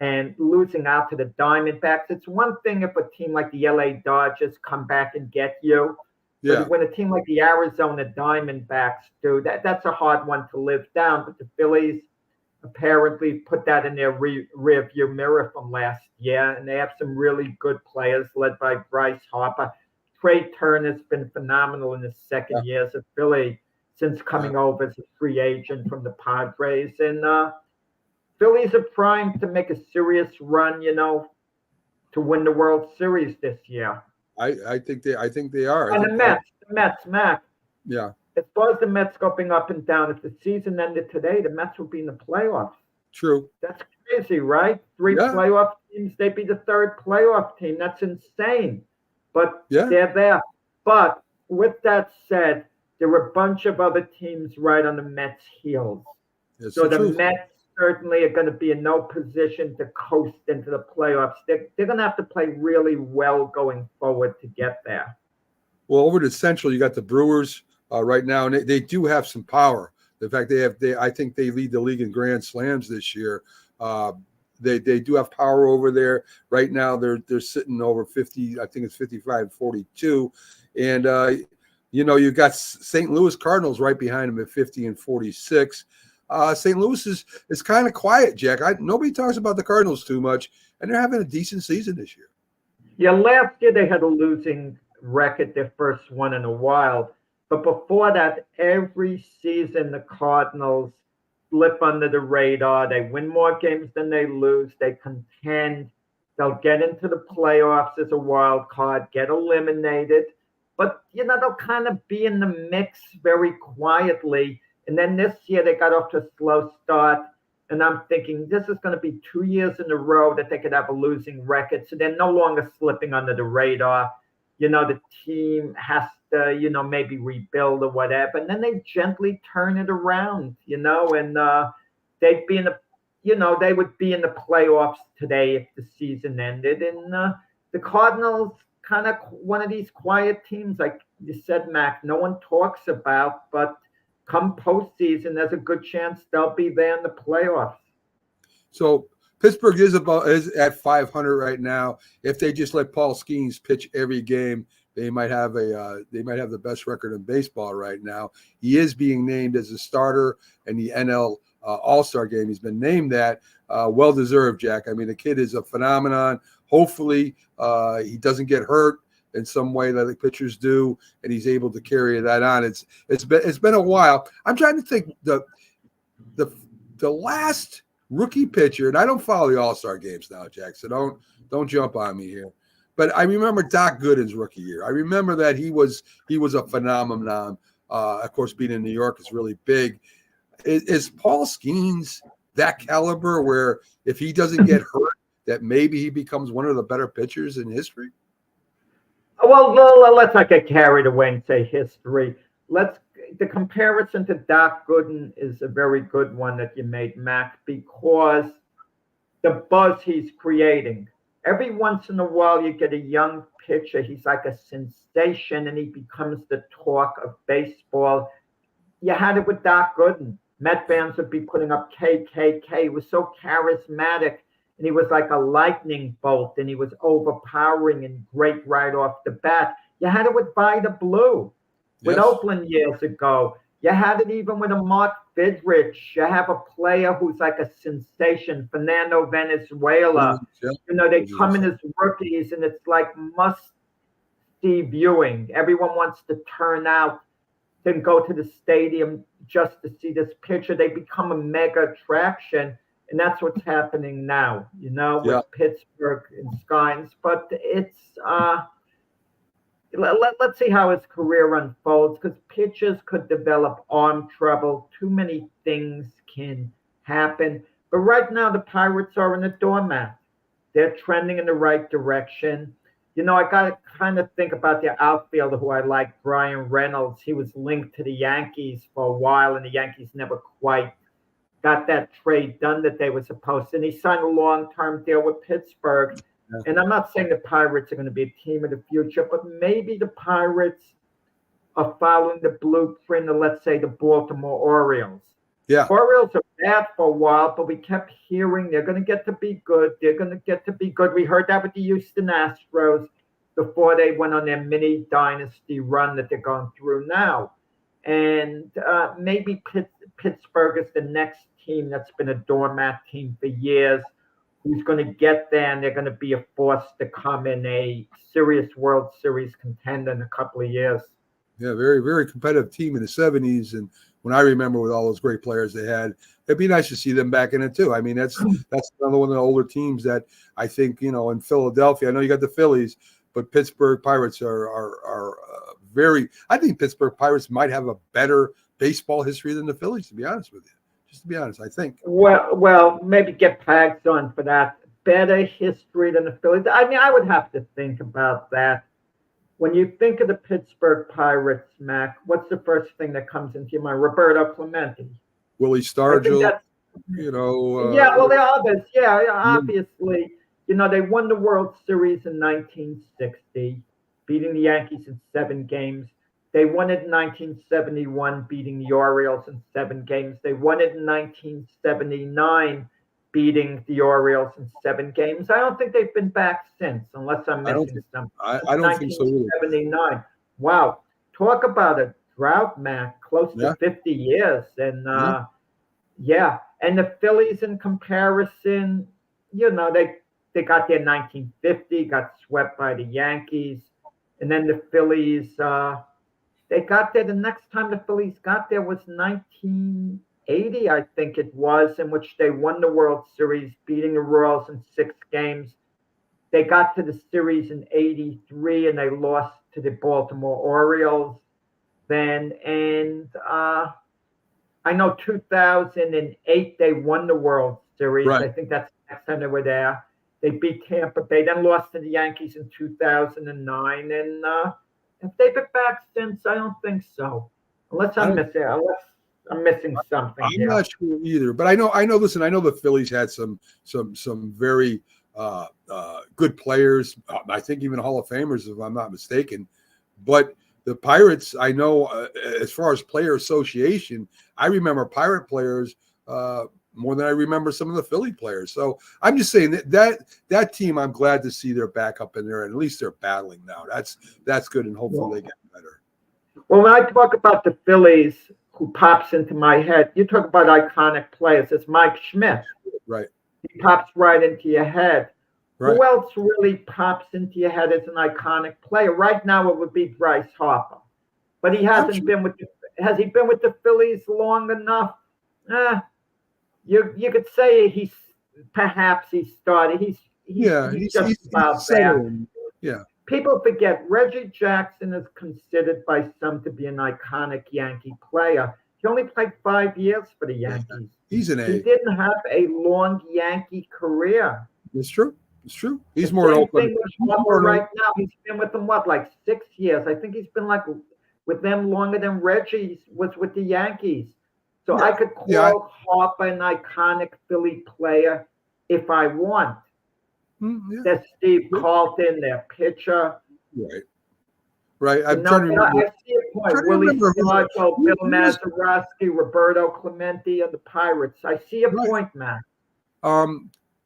and losing out to the Diamondbacks. It's one thing if a team like the LA Dodgers come back and get you. Yeah. But when a team like the Arizona Diamondbacks do, that's a hard one to live down. But the Phillies apparently put that in their rear view mirror from last year, and they have some really good players led by Bryce Harper. Trey Turner's been phenomenal in his second year as a Philly since coming over as a free agent from the Padres. And Phillies are primed to make a serious run, to win the World Series this year. I think they are. And the Mets, Mac. Yeah. As far as the Mets going up and down, if the season ended today, the Mets would be in the playoffs. True. That's crazy, right? Three playoff teams, they'd be the third playoff team. That's insane. But they're there. But with that said, there were a bunch of other teams right on the Mets' heels. It's so the truth. Mets certainly are going to be in no position to coast into the playoffs. They're going to have to play really well going forward to get there. Well, over to Central, you got the Brewers right now, and they do have some power. In fact, I think they lead the league in grand slams this year. They do have power over there right now. They're sitting over 50. I think it's 55-42, and you've got St. Louis Cardinals right behind them at 50-46. St. Louis is kind of quiet, Jack. Nobody talks about the Cardinals too much, and they're having a decent season this year. Yeah, last year they had a losing record, their first one in a while. But before that, every season the Cardinals slip under the radar. They win more games than they lose. They contend. They'll get into the playoffs as a wild card, get eliminated. But, they'll kind of be in the mix very quietly. And then this year they got off to a slow start. And I'm thinking this is going to be 2 years in a row that they could have a losing record. So they're no longer slipping under the radar. The team has to, maybe rebuild or whatever. And then they gently turn it around, and they'd be in they would be in the playoffs today if the season ended. And the Cardinals kind of one of these quiet teams, like you said, Mac, no one talks about, but come postseason, there's a good chance they'll be there in the playoffs. So Pittsburgh is at 500 right now. If they just let Paul Skeens pitch every game, they might have the best record in baseball right now. He is being named as a starter in the NL All-Star game. He's been named that. Well deserved, Jack. I mean, the kid is a phenomenon. Hopefully, he doesn't get hurt in some way that the pitchers do, and he's able to carry that on. It's been a while. I'm trying to think the last rookie pitcher, and I don't follow the All-Star games now, Jack, so don't jump on me here. But I remember Doc Gooden's rookie year. I remember that he was a phenomenon. Of course, being in New York is really big. Is Paul Skeens that caliber where if he doesn't get hurt, that maybe he becomes one of the better pitchers in history? Well, let's not get carried away and say history. The comparison to Doc Gooden is a very good one that you made, Mac, because the buzz he's creating. Every once in a while, you get a young pitcher. He's like a sensation, and he becomes the talk of baseball. You had it with Doc Gooden. Met fans would be putting up KKK. He was so charismatic, and he was like a lightning bolt, and he was overpowering and great right off the bat. You had it with Vida Blue, with Oakland years ago. You had it even with a Mark Fidrich. You have a player who's like a sensation, Fernando Venezuela. They come in as rookies, and it's like must-see viewing. Everyone wants to turn out and go to the stadium just to see this pitcher. They become a mega attraction, and that's what's happening now, with Pittsburgh and Skeens. But it's let's see how his career unfolds, because pitchers could develop arm trouble. Too many things can happen. But right now, the Pirates are in a doormat. They're trending in the right direction. I got to kind of think about the outfielder who I like, Brian Reynolds. He was linked to the Yankees for a while, and the Yankees never quite got that trade done that they were supposed to. And he signed a long-term deal with Pittsburgh. Yeah. And I'm not saying the Pirates are going to be a team of the future, but maybe the Pirates are following the blueprint of, let's say, the Baltimore Orioles. Yeah. Orioles are bad for a while, but we kept hearing they're going to get to be good. They're going to get to be good. We heard that with the Houston Astros before they went on their mini dynasty run that they're going through now. And maybe Pittsburgh is the next team that's been a doormat team for years, who's going to get there, and they're going to be a force to come in a serious World Series contender in a couple of years. Yeah, very, very competitive team in the 70s. And when I remember with all those great players they had, it'd be nice to see them back in it too. I mean, that's another one of the older teams that I think, in Philadelphia, I know you got the Phillies, but Pittsburgh Pirates are very, I think Pittsburgh Pirates might have a better baseball history than the Phillies, to be honest with you. Just to be honest, I think. Well, maybe get Pags on for that. Better history than the Phillies. I mean, I would have to think about that. When you think of the Pittsburgh Pirates, Mac, what's the first thing that comes into your mind? Roberto Clemente. Willie Stargell, yeah, well, there are others. Yeah, obviously. They won the World Series in 1960, beating the Yankees in 7 games. They won it in 1971, beating the Orioles in 7 games. They won it in 1979, beating the Orioles in 7 games. I don't think they've been back since, unless I'm missing something. I don't think so either. 1979. Wow. Talk about a drought, Mac, close to 50 years. And, and the Phillies in comparison, they got there in 1950, got swept by the Yankees. And then the Phillies, they got there. The next time the Phillies got there was 1980, I think it was, in which they won the World Series, beating the Royals in 6 games. They got to the series in 83, and they lost to the Baltimore Orioles then. And I know 2008, they won the World Series. Right. I think that's the next time they were there. They beat Tampa Bay, then lost to the Yankees in 2009. And have they been back since? I don't think so. Unless I'm missing something. I'm not sure either. But I know. Listen, I know the Phillies had some very good players. I think even Hall of Famers, if I'm not mistaken. But the Pirates, I know, as far as player association, I remember Pirate players more than I remember some of the Philly players. So I'm just saying that team, I'm glad to see they're back up in there, and at least they're battling now. That's good, and hopefully they get better. Well, when I talk about the Phillies, who pops into my head, you talk about iconic players. It's Mike Schmidt. Right. He pops right into your head. Right. Who else really pops into your head as an iconic player? Right now, it would be Bryce Harper, but he hasn't been with. Has he been with the Phillies long enough? You could say he started. He's just about there. Yeah. People forget Reggie Jackson is considered by some to be an iconic Yankee player. He only played 5 years for the Yankees. He's an A. He didn't have a long Yankee career. It's true. He's more open. Right now, he's been with them, like 6 years? I think he's been with them longer than Reggie was with the Yankees. So I could call Harper an iconic Philly player if I want. There's Steve Carlton, their pitcher. Right. I'm trying to remember. I see a point. Willie Stargell, Bill Mazeroski, Roberto Clemente, and the Pirates. I see a point, Matt.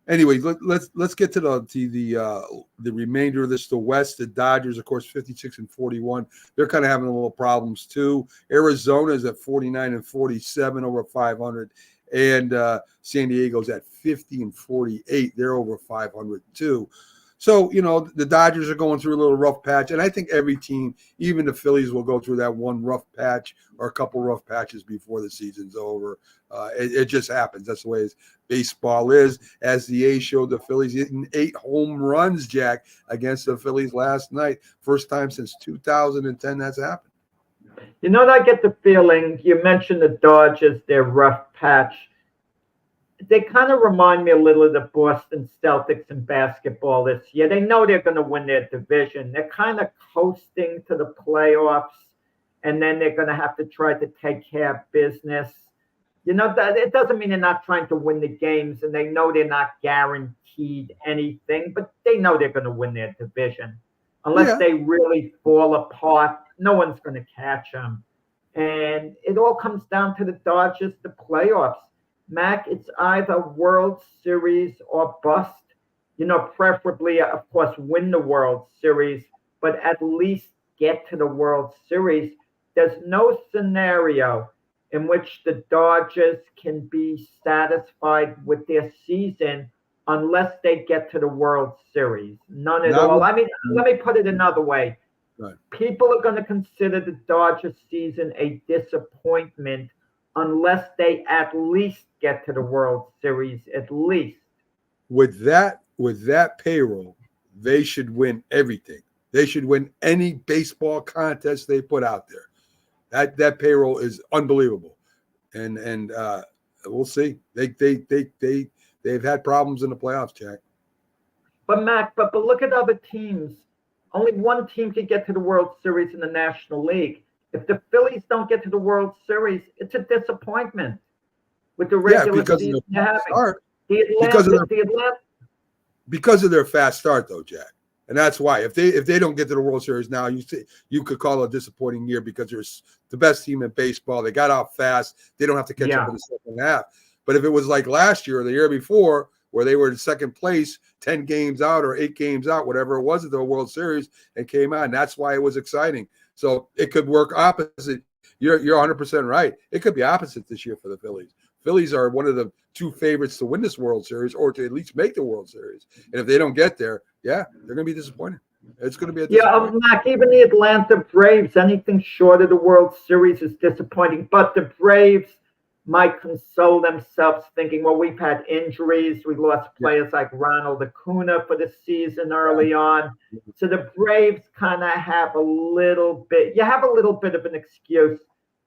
Anyway, let's get to the remainder of this. The West, the Dodgers, of course, 56 and 41. They're kind of having a little problems too. Arizona is at 49 and 47, over 500, and San Diego's at 50 and 48. They're over 500 too. So, the Dodgers are going through a little rough patch, and I think every team, even the Phillies, will go through that one rough patch or a couple rough patches before the season's over. It just happens. That's the way baseball is. As the A's showed, the Phillies hitting 8 home runs, Jack, against the Phillies last night. First time since 2010 that's happened. I get the feeling, you mentioned the Dodgers, their rough patch. they kind of remind me a little of the Boston Celtics in basketball this year. They know they're going to win their division. They're kind of coasting to the playoffs, and then they're going to have to try to take care of business. You know, that it doesn't mean they're not trying to win the games, and they know they're not guaranteed anything, but they know they're going to win their division. Unless they really fall apart, no one's going to catch them. And it all comes down to the Dodgers, the playoffs. Mac, it's either World Series or bust. You know, preferably, of course, win the World Series, but at least get to the World Series. There's no scenario in which the Dodgers can be satisfied with their season unless they get to the World Series. None at all. I mean, let me put it another way. Right. People are going to consider the Dodgers season a disappointment unless they at least get to the World Series, at least. With that payroll, they should win everything. They should win any baseball contest they put out there. That payroll is unbelievable, and we'll see. They've had problems in the playoffs, Jack. But Mac, but look at other teams. Only one team can get to the World Series in the National League. If the Phillies don't get to the World Series, it's a disappointment with the regular season they're having. Because of their fast start, though, Jack. And that's why if they don't get to the World Series now, you could call it a disappointing year because they're the best team in baseball. They got out fast. They don't have to catch up in the second half. But if it was like last year or the year before, where they were in second place, 10 games out or 8 games out, whatever it was at the World Series, and came out, and that's why it was exciting. So it could work opposite. You're 100% right. It could be opposite this year for the Phillies. Phillies are one of the 2 favorites to win this World Series or to at least make the World Series. And if they don't get there, they're going to be disappointed. It's going to be a disappointment. Mac, even the Atlanta Braves, anything short of the World Series is disappointing. But the Braves might console themselves thinking, well, we've had injuries. We lost players like Ronald Acuna for the season early on. So the Braves kind of have a little bit of an excuse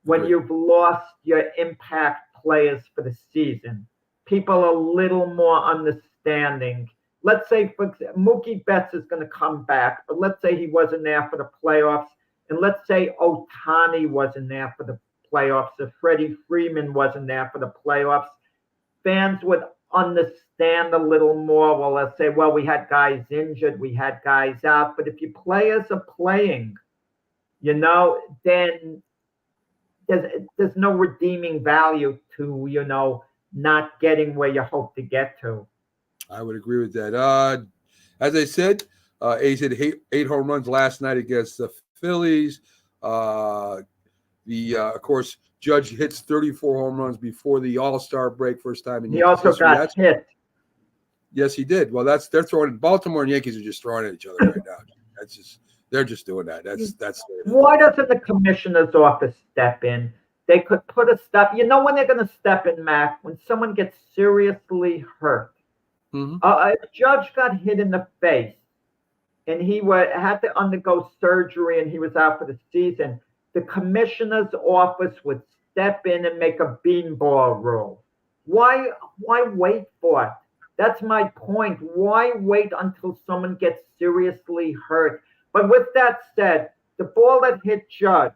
when you've lost your impact players for the season. People are a little more understanding. Let's say, for example, Mookie Betts is going to come back, but let's say he wasn't there for the playoffs, and let's say Ohtani wasn't there for the playoffs, if Freddie Freeman wasn't there for the playoffs, fans would understand a little more. Well, let's say, well, we had guys injured, we had guys out, but if your players are playing, you know, then there's no redeeming value to, you know, not getting where you hope to get to. I would agree with that. As I said, A's hit 8 home runs last night against the Phillies. Of course, Judge hits 34 home runs before the All-Star break, first time in He also got hit. Yes, he did. Well, they're throwing. Baltimore and Yankees are just throwing at each other right now. They're just doing that. That's. Why doesn't the commissioner's office step in? They could put a stop. You know when they're going to step in, Mac? When someone gets seriously hurt. Mm-hmm. A Judge got hit in the face, and he had to undergo surgery, and he was out for the season. The commissioner's office would step in and make a beanball rule. Why wait for it? That's my point. Why wait until someone gets seriously hurt? But with that said, the ball that hit Judge,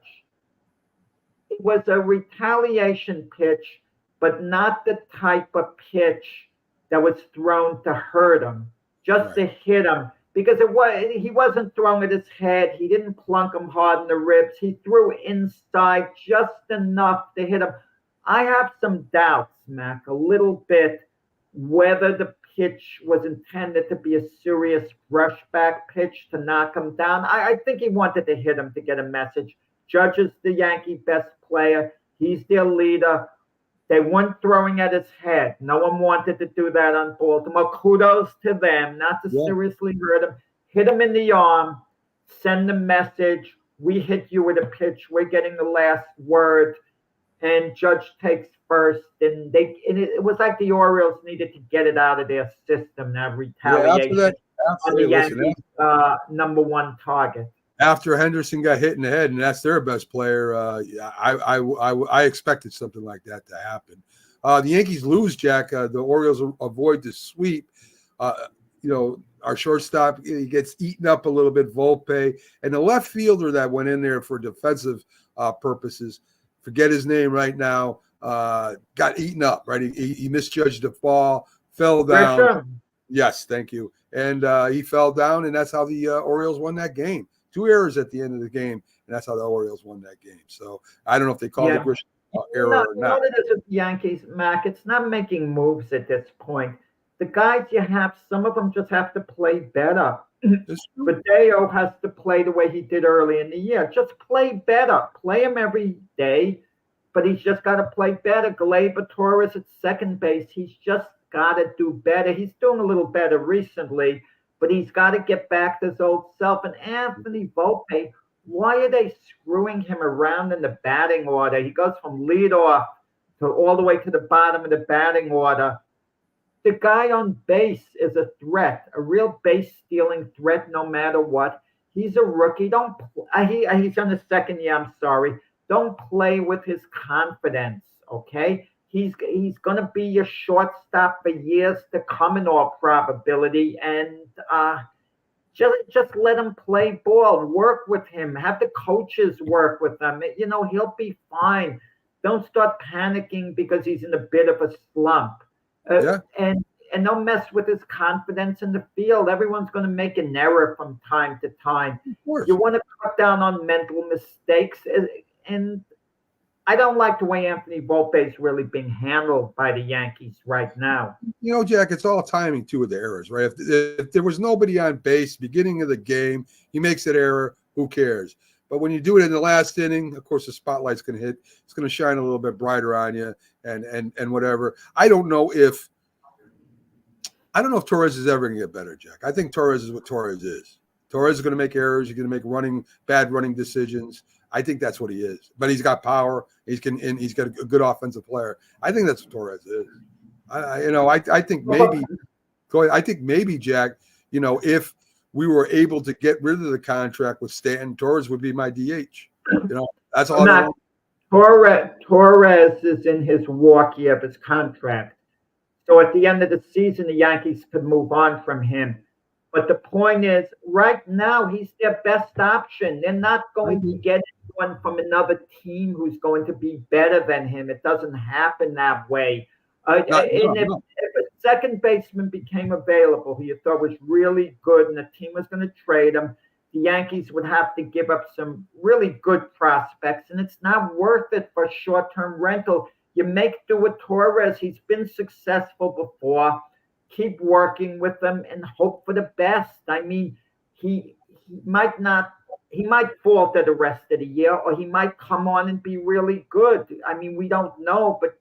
it was a retaliation pitch, but not the type of pitch that was thrown to hurt him, just to hit him. Because he wasn't throwing at his head. He didn't plunk him hard in the ribs. He threw inside just enough to hit him. I have some doubts, Mac, a little bit, whether the pitch was intended to be a serious brushback pitch to knock him down. I think he wanted to hit him to get a message. Judge is the Yankee best player. He's their leader. They weren't throwing at his head. No one wanted to do that on Baltimore. Kudos to them, not to seriously hurt him. Hit him in the arm. Send a message. We hit you with a pitch. We're getting the last word. And Judge takes first. And it was like the Orioles needed to get it out of their system, that retaliation on the Yankees' number 1 target. After Henderson got hit in the head, and that's their best player, I expected something like that to happen. The Yankees lose, Jack. The Orioles avoid the sweep. Our shortstop, he gets eaten up a little bit, Volpe. And the left fielder that went in there for defensive purposes, forget his name right now, got eaten up, right? He misjudged the ball, fell down. Grisham. Yes, thank you. And he fell down, and that's how the Orioles won that game. 2 errors at the end of the game, and that's how the Orioles won that game. So I don't know if they called the Grisham error or not. What it is with the Yankees, Mac, it's not making moves at this point. The guys you have, some of them just have to play better. Badeo has to play the way he did early in the year. Just play better. Play him every day, but he's just got to play better. Gleyber Torres at second base, he's just got to do better. He's doing a little better recently, but he's got to get back to his old self. And Anthony Volpe, why are they screwing him around in the batting order? He goes from leadoff to all the way to the bottom of the batting order. The guy on base is a threat, a real base-stealing threat no matter what. He's a rookie. He's on the second year, I'm sorry. Don't play with his confidence, okay? He's going to be your shortstop for years to come in all probability, and just let him play ball. Work with him. Have the coaches work with him. He'll be fine. Don't start panicking because he's in a bit of a slump. And don't mess with his confidence in the field. Everyone's going to make an error from time to time. You want to cut down on mental mistakes. And I don't like the way Anthony Volpe is really being handled by the Yankees right now. Jack, it's all timing too with the errors, right? If there was nobody on base beginning of the game, he makes an error, who cares? But when you do it in the last inning, of course, the spotlight's going to hit. It's going to shine a little bit brighter on you and whatever. I don't know if Torres is ever going to get better, Jack. I think Torres is what Torres is. Torres is going to make errors. He's going to make bad running decisions. I think that's what he is. But he's got power. He's got a good offensive player. I think that's what Torres is. I think maybe, Jack, if we were able to get rid of the contract with Stanton, Torres would be my DH. That's all. Torres is in his walk year of his contract. So at the end of the season, the Yankees could move on from him. But the point is, right now, he's their best option. They're not going to get anyone from another team who's going to be better than him. It doesn't happen that way. If a second baseman became available who you thought was really good and the team was going to trade him, the Yankees would have to give up some really good prospects, and it's not worth it for short-term rental. You make do with Torres. He's been successful before. Keep working with him and hope for the best. I mean, he might falter the rest of the year, or he might come on and be really good. I mean, we don't know, but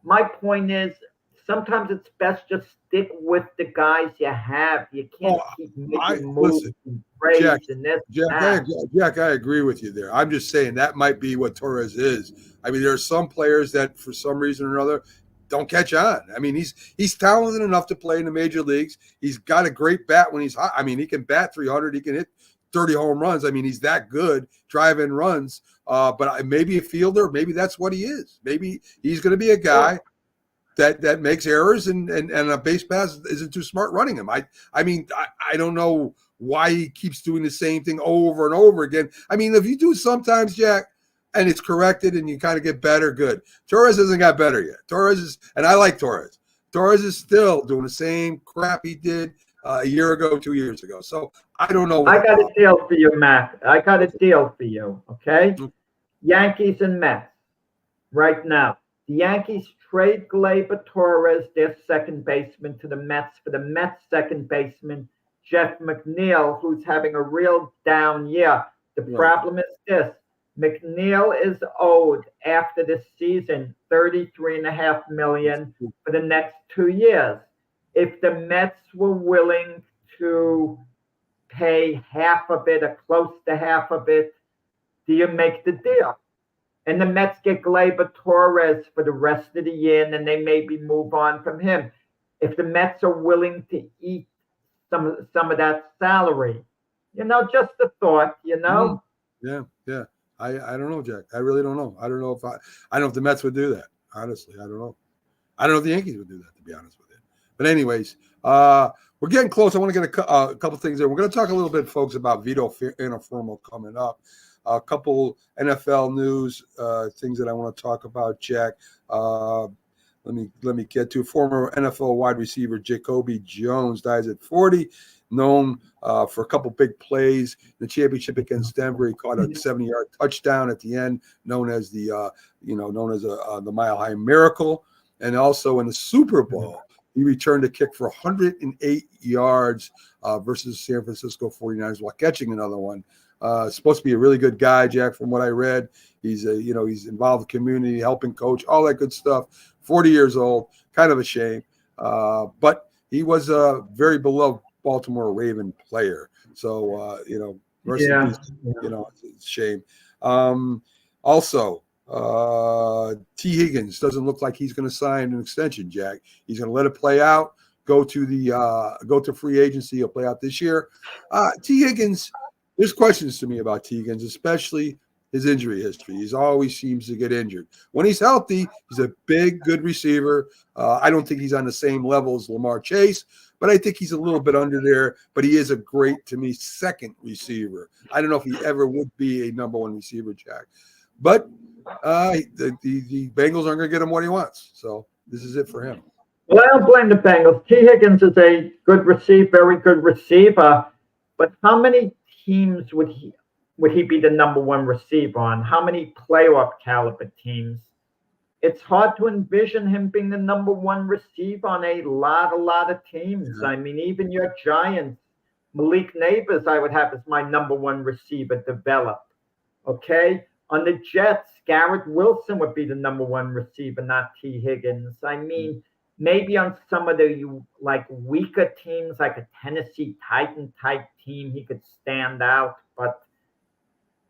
my point is, sometimes it's best just stick with the guys you have. You can't keep making moves and trades and this. Jack, I agree with you there. I'm just saying that might be what Torres is. I mean, there are some players that, for some reason or another, don't catch on. I mean, he's talented enough to play in the major leagues. He's got a great bat when he's hot. I mean, he can bat 300. He can hit 30 home runs. I mean, he's that good, drive-in runs. But maybe a fielder, maybe that's what he is. Maybe he's going to be a guy that makes errors and a base pass isn't too smart running him. I don't know why he keeps doing the same thing over and over again. I mean, if you do sometimes, Jack, and it's corrected and you kind of get better, good. Torres hasn't got better yet. And I like Torres. Torres is still doing the same crap he did a year ago, 2 years ago. So I don't know. I got a deal for you, Matt. I got a deal for you, okay? Yankees and Mets right now. The Yankees trade Gleyber Torres, their second baseman, to the Mets for the Mets second baseman, Jeff McNeil, who's having a real down year. The problem is this. McNeil is owed after this season $33.5 million for the next 2 years. If the Mets were willing to pay half of it or close to half of it, do you make the deal? And the Mets get Gleyber Torres for the rest of the year, and then they maybe move on from him. If the Mets are willing to eat some of that salary, just a thought, Yeah. I don't know, Jack. I really don't know. I don't know if the Mets would do that. Honestly, I don't know. I don't know if the Yankees would do that, to be honest with you. But anyways, we're getting close. I want to get a couple things there. We're going to talk a little bit, folks, about Vito Antuofermo coming up. A couple NFL news things that I want to talk about, Jack. Let me get to former NFL wide receiver Jacoby Jones dies at 40. Known for a couple big plays in the championship against Denver. He caught a 70-yard touchdown at the end, known as the Mile High Miracle. And also in the Super Bowl, he returned a kick for 108 yards versus San Francisco 49ers while catching another one. Supposed to be a really good guy, Jack, from what I read. He's he's involved in the community, helping coach, all that good stuff. 40 years old, kind of a shame. But he was a very beloved Baltimore Raven player. So, rest in peace, it's a shame. Also, T. Higgins doesn't look like he's going to sign an extension, Jack. He's going to let it play out, go to free agency. He'll play out this year. T. Higgins, there's questions to me about T. Higgins, especially his injury history. He always seems to get injured. When he's healthy, he's a big, good receiver. I don't think he's on the same level as Lamar Chase, but I think he's a little bit under there. But he is a great, to me, second receiver. I don't know if he ever would be a number one receiver, Jack. But the Bengals aren't going to get him what he wants. So this is it for him. Well, I don't blame the Bengals. T. Higgins is a good receiver, very good receiver. But how many teams would he be the number one receiver on? How many playoff caliber teams? It's hard to envision him being the number one receiver on a lot of teams. Yeah. I mean, even your Giants, Malik Neighbors, I would have as my number one receiver developed. Okay? On the Jets, Garrett Wilson would be the number one receiver, not T. Higgins. I mean, maybe on some of the weaker teams, like a Tennessee Titan type team, he could stand out. But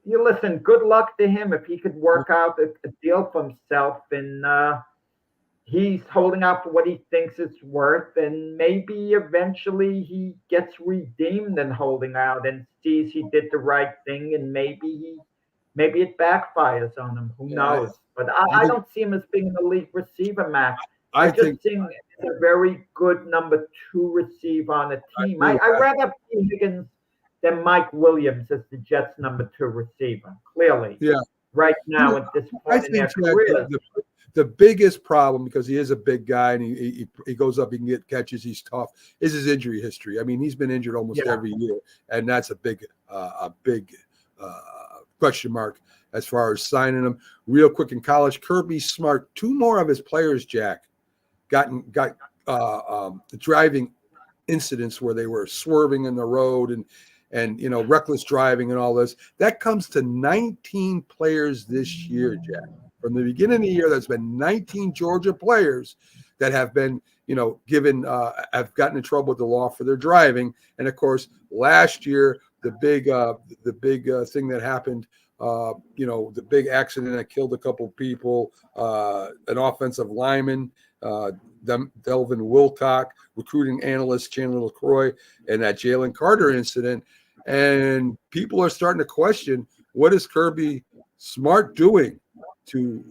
you listen, good luck to him if he could work out a deal for himself, and he's holding out for what he thinks it's worth, and maybe eventually he gets redeemed and holding out and sees he did the right thing, and maybe it backfires on him. Who knows? But I don't see him as being an elite receiver, Mac. I just think he's a very good number two receiver on a team. I'd rather have T. Higgins than Mike Williams as the Jets' number two receiver. Clearly, right now at this point in their career. The biggest problem, because he is a big guy and he goes up, he can get catches, he's tough, is his injury history. I mean, he's been injured almost every year, and that's a big question mark as far as signing him. Real quick, in college, Kirby Smart, two more of his players, Jack, got driving incidents where they were swerving in the road and reckless driving and all this. That comes to 19 players this year, Jack. From the beginning of the year, there's been 19 Georgia players that have been, have gotten in trouble with the law for their driving. And of course, last year, the big thing that happened, the big accident that killed a couple people, an offensive lineman, Delvin Wilcock, recruiting analyst Chandler LaCroix, and that Jalen Carter incident. And people are starting to question, what is Kirby Smart doing to,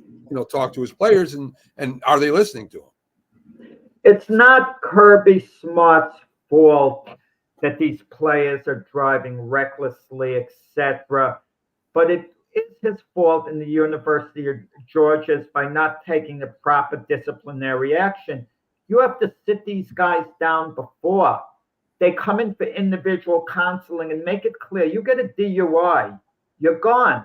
talk to his players, and are they listening to him? It's not Kirby Smart's fault that these players are driving recklessly, etc. But it is his fault in the University of Georgia by not taking the proper disciplinary action. You have to sit these guys down before they come in for individual counseling and make it clear. You get a DUI, you're gone.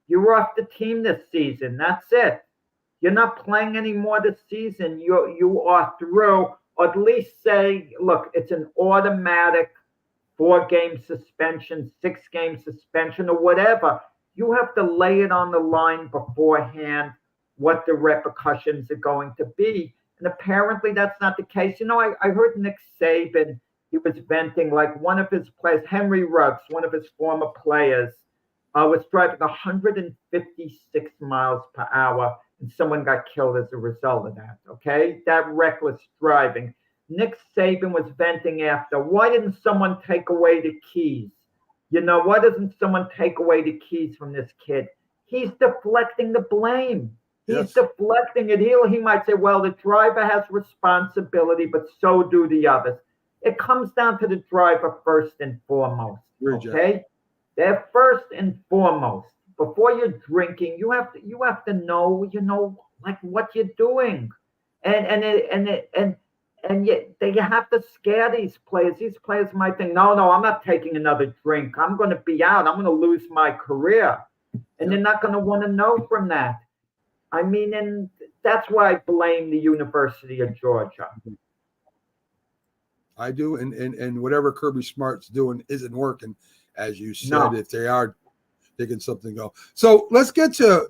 You're off the team this season. That's it. You're not playing anymore this season. You are through. Or at least say, look, it's an automatic 4-game suspension, 6-game suspension, or whatever. You have to lay it on the line beforehand what the repercussions are going to be. And apparently that's not the case. I heard Nick Saban, he was venting like one of his players, Henry Ruggs, one of his former players, was driving 156 miles per hour, and someone got killed as a result of that, okay? That reckless driving. Nick Saban was venting after, why didn't someone take away the keys? Why doesn't someone take away the keys from this kid? He's deflecting the blame. He's deflecting it. He might say, well, the driver has responsibility, but so do the others. It comes down to the driver first and foremost. Okay? They're first and foremost. Before you're drinking, you have to know, like what you're doing. And yet they have to scare these players. These players might think, no, I'm not taking another drink. I'm going to be out. I'm going to lose my career. And they're not going to want to know from that. I mean, and that's why I blame the University of Georgia. I do, and whatever Kirby Smart's doing isn't working, as you said. If they are taking something go. So let's get to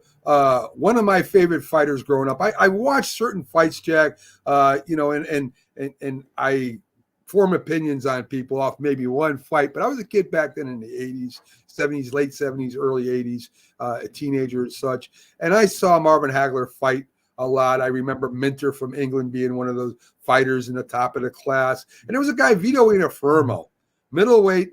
one of my favorite fighters growing up. I watched certain fights, Jack. And I form opinions on people off maybe one fight. But I was a kid back then in the 80s, 70s, late 70s, early 80s, a teenager and such. And I saw Marvin Hagler fight a lot. I remember Minter from England being one of those fighters in the top of the class. And there was a guy, Vito Inafermo, middleweight,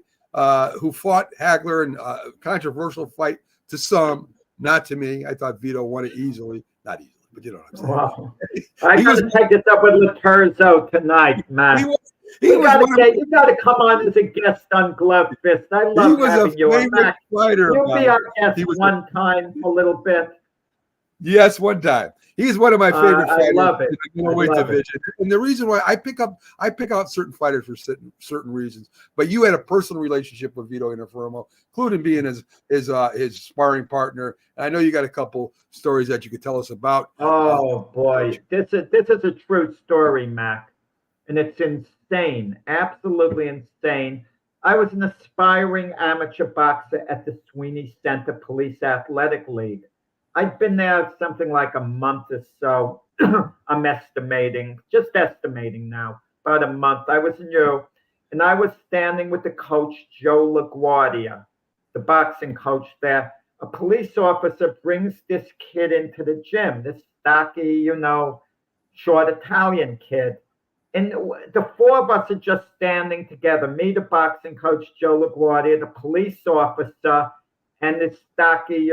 who fought Hagler in a controversial fight to some, not to me. I thought Vito won it easily. Not easily, but you know what I'm saying. Wow. I got to take this up with Laterzo tonight, man. You got to come on as a guest on Glove Fist. I love having you on. You'll be our guest one time a little bit. Yes, one time. He's one of my favorite fighters. I love it. In the middleweight division. And the reason why I pick out certain fighters for certain reasons. But you had a personal relationship with Vito Inafermo, including being his sparring partner. And I know you got a couple stories that you could tell us about. Oh boy, this is a true story, Mac, and it's insane, absolutely insane. I was an aspiring amateur boxer at the Sweeney Center Police Athletic League. I'd been there something like a month or so. I'm just estimating now, about a month. I was new, and I was standing with the coach, Joe LaGuardia, the boxing coach there. A police officer brings this kid into the gym, this stocky, short Italian kid. And the four of us are just standing together, me, the boxing coach, Joe LaGuardia, the police officer, and this stocky,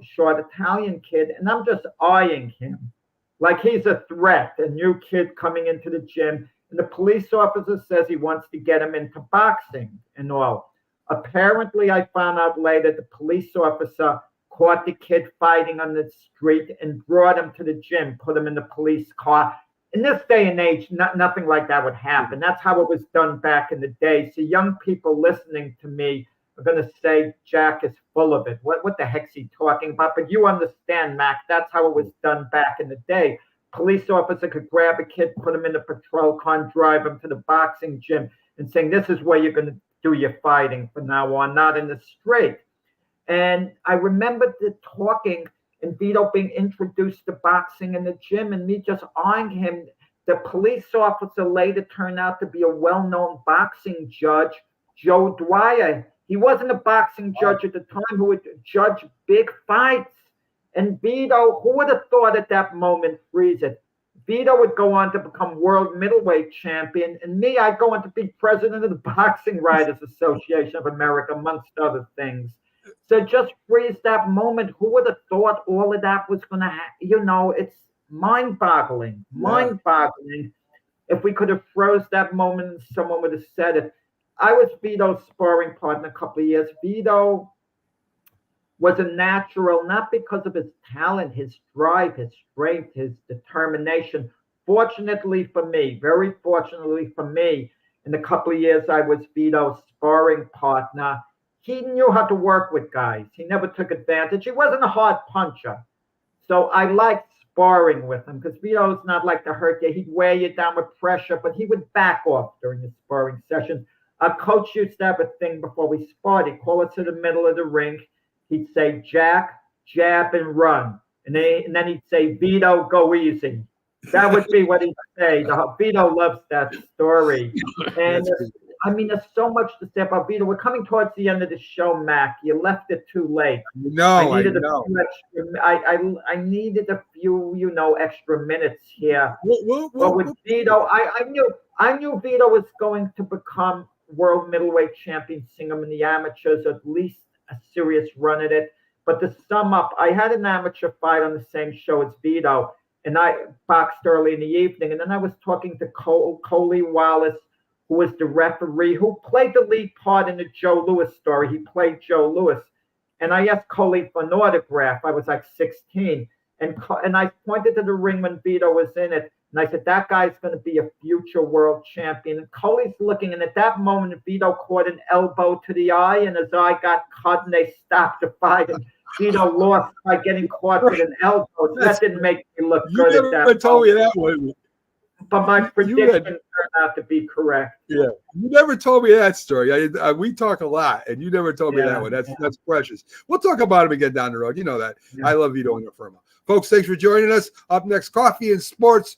short Italian kid. And I'm just eyeing him like he's a threat, a new kid coming into the gym. And the police officer says he wants to get him into boxing and all. Apparently, I found out later the police officer caught the kid fighting on the street and brought him to the gym, put him in the police car. In this day and age, nothing like that would happen. That's how it was done back in the day. So young people listening to me are going to say Jack is full of it. What the heck's he talking about? But you understand, Mac, that's how it was done back in the day. Police officer could grab a kid, put him in a patrol car, and drive him to the boxing gym and saying, this is where you're going to do your fighting from now on, not in the street. And I remember the talking and Vito being introduced to boxing in the gym and me just eyeing him. The police officer later turned out to be a well-known boxing judge, Joe Dwyer. He wasn't a boxing judge at the time who would judge big fights. And Vito, who would have thought at that moment, freeze it, Vito would go on to become world middleweight champion. And me, I'd go on to be president of the Boxing Writers Association of America, amongst other things. So just freeze that moment. Who would have thought all of that was going to happen? It's mind-boggling, mind-boggling. If we could have froze that moment and someone would have said it. I was Vito's sparring partner a couple of years. Vito was a natural, not because of his talent, his drive, his strength, his determination. Fortunately for me, very fortunately for me, in the couple of years I was Vito's sparring partner, he knew how to work with guys. He never took advantage. He wasn't a hard puncher. So I liked sparring with him because Vito's not like to hurt you. He'd wear you down with pressure, but he would back off during the sparring sessions. Our coach used to have a thing before we sparred. He'd call us to the middle of the ring. He'd say, Jack, jab, and run. And then he'd say, Vito, go easy. That would be what he'd say. Vito loves that story. And there's so much to say about Vito. We're coming towards the end of the show, Mac. You left it too late. I needed a few extra minutes here. But with Vito, I knew Vito was going to become world middleweight champion, sing him in the amateurs, at least a serious run at it. But to sum up, I had an amateur fight on the same show as Vito, and I boxed early in the evening. And then I was talking to Coley Wallace, who was the referee, who played the lead part in the Joe Louis story. He played Joe Louis. And I asked Coley for an autograph. I was like 16. And I pointed to the ring when Vito was in it. And I said, that guy's going to be a future world champion. And Coley's looking. And at that moment, Vito caught an elbow to the eye. And his eye got cut. And they stopped the fight. And Vito lost by getting caught with an elbow. So that didn't make me look good at that. You told me that one. But my prediction turned out to be correct. Yeah, you never told me that story. We talk a lot, and you never told me that one. That's precious. We'll talk about him again down the road. You know that. Yeah. I love Vito Antuofermo. Folks, thanks for joining us. Up next, Coffee and Sports